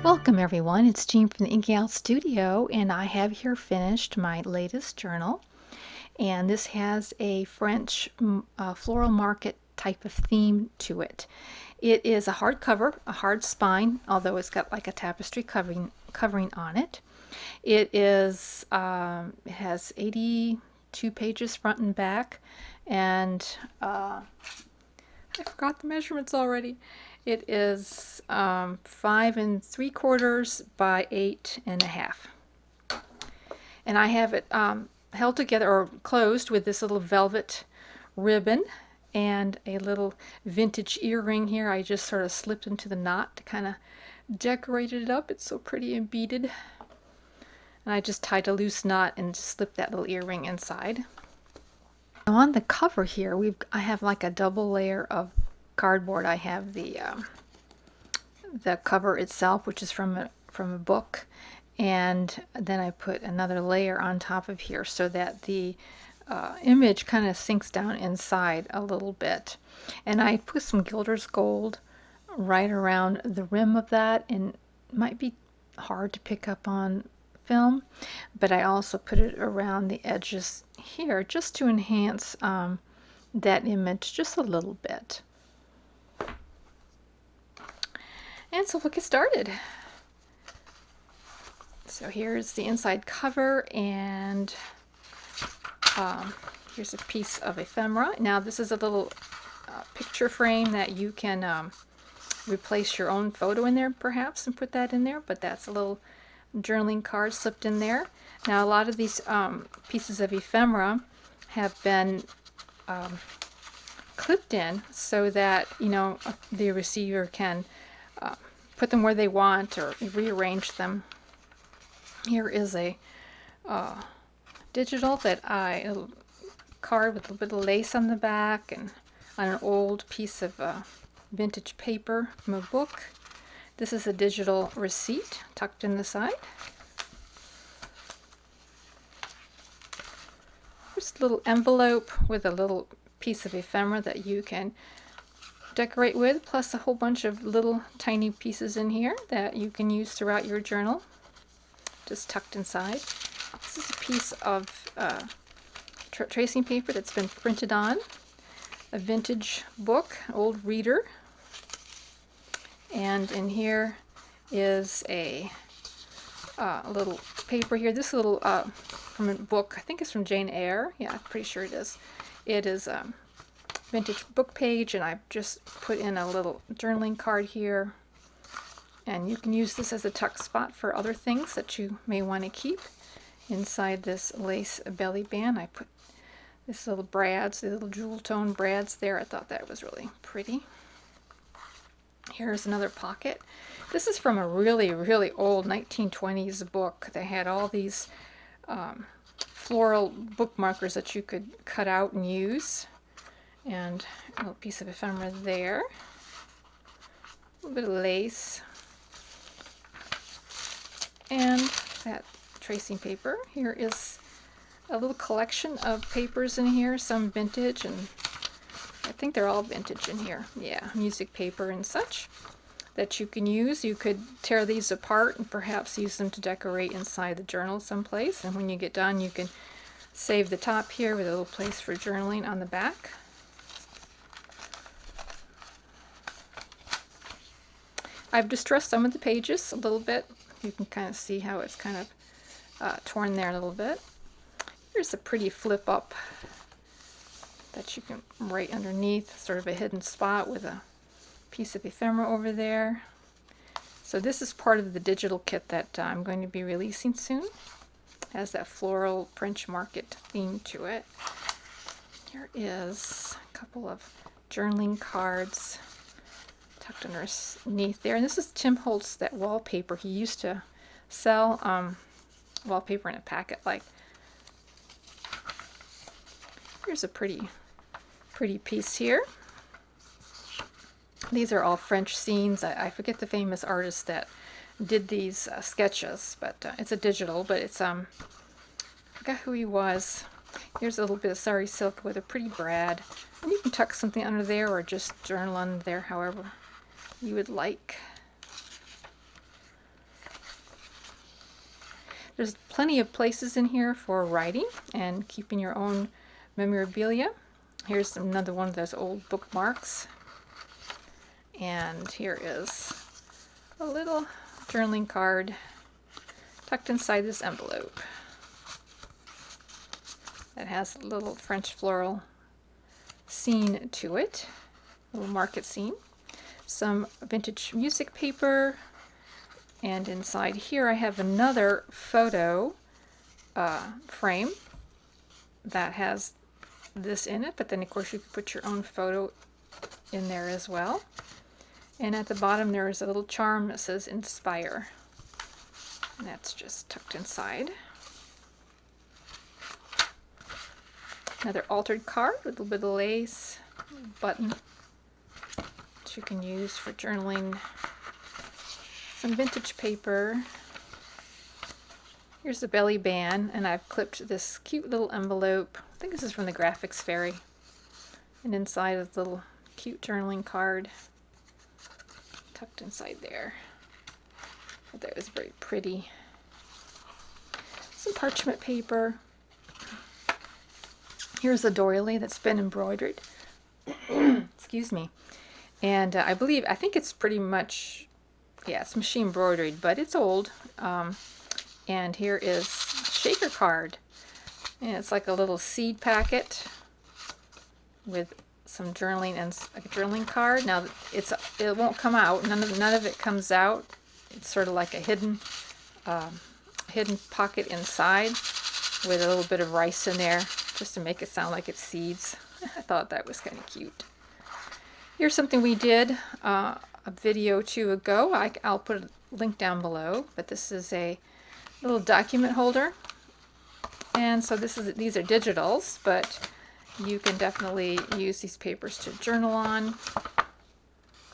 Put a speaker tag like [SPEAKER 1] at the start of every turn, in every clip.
[SPEAKER 1] Welcome everyone, it's Jean from the Inky Studio, and I have here finished my latest journal. And this has a French floral market type of theme to it. It is a hardcover, a hard spine, although it's got like a tapestry covering on it. It has 82 pages front and back, and I forgot the measurements already. It is 5 3/4 by 8.5, and I have it held together or closed with this little velvet ribbon and a little vintage earring here. I just sort of slipped into the knot to kind of decorate it up. It's so pretty and beaded, and I just tied a loose knot and slipped that little earring inside. Now on the cover here, I have like a double layer of cardboard. I have the cover itself, which is from a book, and then I put another layer on top of here so that the image kind of sinks down inside a little bit. And I put some Gilder's Gold right around the rim of that, and it might be hard to pick up on film, but I also put it around the edges here just to enhance that image just a little bit. And so we'll get started. So here's the inside cover, and here's a piece of ephemera. Now this is a little picture frame that you can replace your own photo in there perhaps and put that in there, but that's a little journaling card slipped in there. Now a lot of these pieces of ephemera have been clipped in so that, you know, the receiver can put them where they want or rearrange them. Here is a digital a card with a little bit of lace on the back and on an old piece of vintage paper from a book. This is a digital receipt tucked in the side. Just a little envelope with a little piece of ephemera that you can decorate with, plus a whole bunch of little tiny pieces in here that you can use throughout your journal, just tucked inside. This is a piece of tracing paper that's been printed on a vintage book, old reader, and in here is a little paper here. This little from a book, I think it's from Jane Eyre. Yeah, I'm pretty sure it is. It is vintage book page, and I've just put in a little journaling card here, and you can use this as a tuck spot for other things that you may want to keep. Inside this lace belly band I put this little brads, the little jewel tone brads there. I thought that was really pretty. Here's another pocket. This is from a really old 1920s book. They had all these floral bookmarkers that you could cut out and use. And a little piece of ephemera there. A little bit of lace. And that tracing paper. Here is a little collection of papers in here, some vintage, and I think they're all vintage in here. Yeah, music paper and such that you can use. You could tear these apart and perhaps use them to decorate inside the journal someplace. And when you get done, you can save the top here with a little place for journaling on the back. I've distressed some of the pages a little bit. You can kind of see how it's kind of torn there a little bit. Here's a pretty flip up that you can right underneath, sort of a hidden spot with a piece of ephemera over there. So this is part of the digital kit that I'm going to be releasing soon. It has that floral French market theme to it. Here is a couple of journaling cards tucked underneath there. And this is Tim Holtz, that wallpaper. He used to sell wallpaper in a packet. Like, here's a pretty piece here. These are all French scenes. I forget the famous artist that did these sketches, but it's a digital, but it's I forgot who he was. Here's a little bit of sari silk with a pretty brad, and you can tuck something under there or just journal under there however you would like. There's plenty of places in here for writing and keeping your own memorabilia. Here's another one of those old bookmarks. And here is a little journaling card tucked inside this envelope. It has a little French floral scene to it, a little market scene. Some vintage music paper, and inside here I have another photo frame that has this in it, but then of course you can put your own photo in there as well. And at the bottom there is a little charm that says Inspire, and that's just tucked inside. Another altered card with a little bit of lace, button that you can use for journaling. Some vintage paper. Here's the belly band, and I've clipped this cute little envelope. I think this is from the Graphics Fairy. And inside is a little cute journaling card tucked inside there. I thought it was very pretty. Some parchment paper. Here's a doily that's been embroidered. Excuse me. And I think it's pretty much, yeah, it's machine embroidered, but it's old. And here is a shaker card. And it's like a little seed packet with some journaling and a journaling card. Now it won't come out. None of it comes out. It's sort of like a hidden pocket inside with a little bit of rice in there, just to make it sound like it's seeds. I thought that was kind of cute. Here's something we did a video or two ago. I'll put a link down below, but this is a little document holder. And so these are digitals, but you can definitely use these papers to journal on.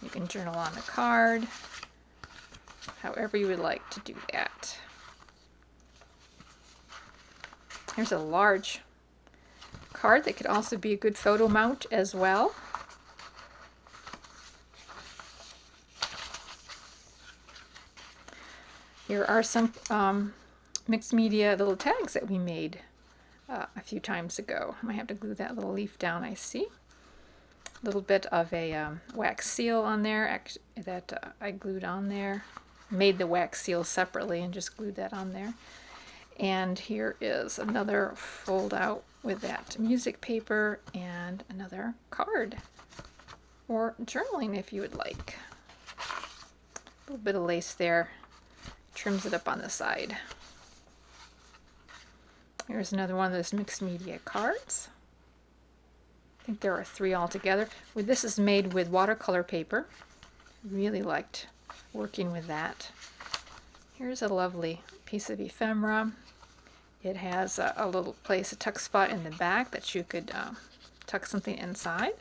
[SPEAKER 1] You can journal on a card, however you would like to do that. Here's a large card that could also be a good photo mount as well. Here are some mixed media little tags that we made a few times ago. I might have to glue that little leaf down, I see. A little bit of a wax seal on there that I glued on there. Made the wax seal separately and just glued that on there. And here is another fold out with that music paper and another card or journaling if you would like. A little bit of lace there, trims it up on the side. Here's another one of those mixed media cards. I think there are 3 altogether. This is made with watercolor paper. Really liked working with that. Here's a lovely piece of ephemera. It has a little place, a tuck spot in the back that you could tuck something inside.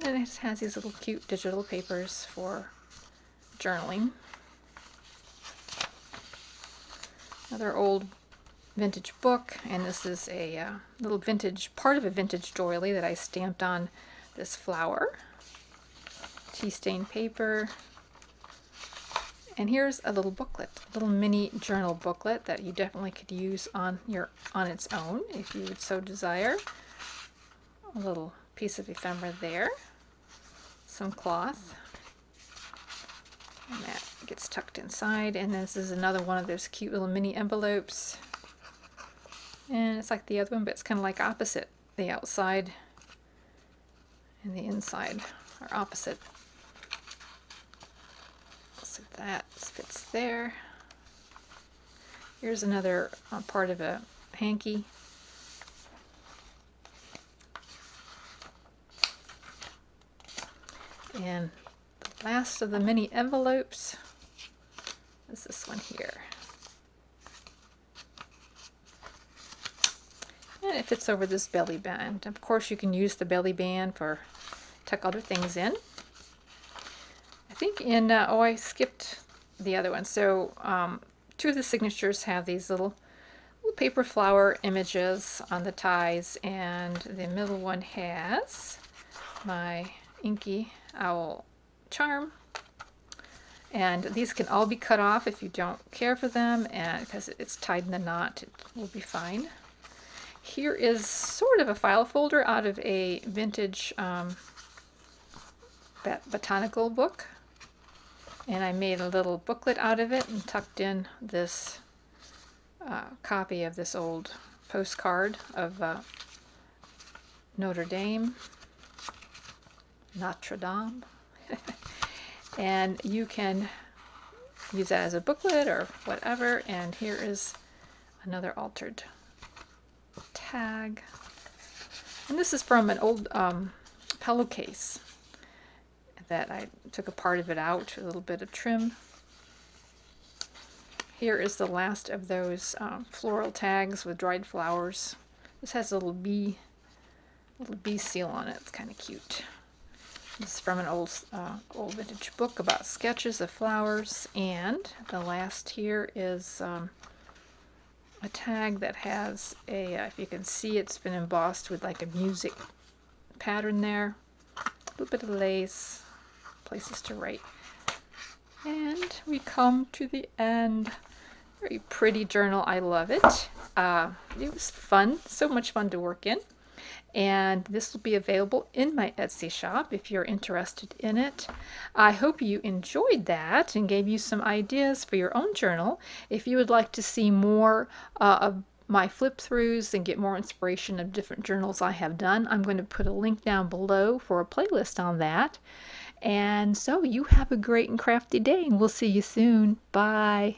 [SPEAKER 1] And it has these little cute digital papers for journaling. Another old vintage book, and this is a little vintage, part of a vintage doily that I stamped on this flower. Tea stain paper. And here's a little booklet, a little mini journal booklet that you definitely could use on its own if you would so desire. A little piece of ephemera there, some cloth, and that gets tucked inside. And this is another one of those cute little mini envelopes. And it's like the other one, but it's kind of like opposite. The outside and the inside are opposite. So that fits there. Here's another part of a hanky. And the last of the mini envelopes is this one here. And it fits over this belly band. Of course, you can use the belly band for tuck other things in. I think I skipped the other one. So 2 of the signatures have these little paper flower images on the ties, and the middle one has my Inky owl charm. And these can all be cut off if you don't care for them, and because it's tied in a knot, it will be fine. Here is sort of a file folder out of a vintage botanical book. And I made a little booklet out of it and tucked in this copy of this old postcard of Notre Dame. And you can use that as a booklet or whatever. And here is another altered tag. And this is from an old pillowcase that I took a part of it out, a little bit of trim. Here is the last of those floral tags with dried flowers. This has a little bee seal on it. It's kind of cute. This is from an old vintage book about sketches of flowers. And the last here is a tag that has a, if you can see, it's been embossed with like a music pattern there. A little bit of lace, places to write. And we come to the end. Very pretty journal. I love it. It was fun, so much fun to work in. And this will be available in my Etsy shop if you're interested in it. I hope you enjoyed that and gave you some ideas for your own journal. If you would like to see more of my flip throughs and get more inspiration of different journals I have done, I'm going to put a link down below for a playlist on that. And so you have a great and crafty day, and we'll see you soon. Bye.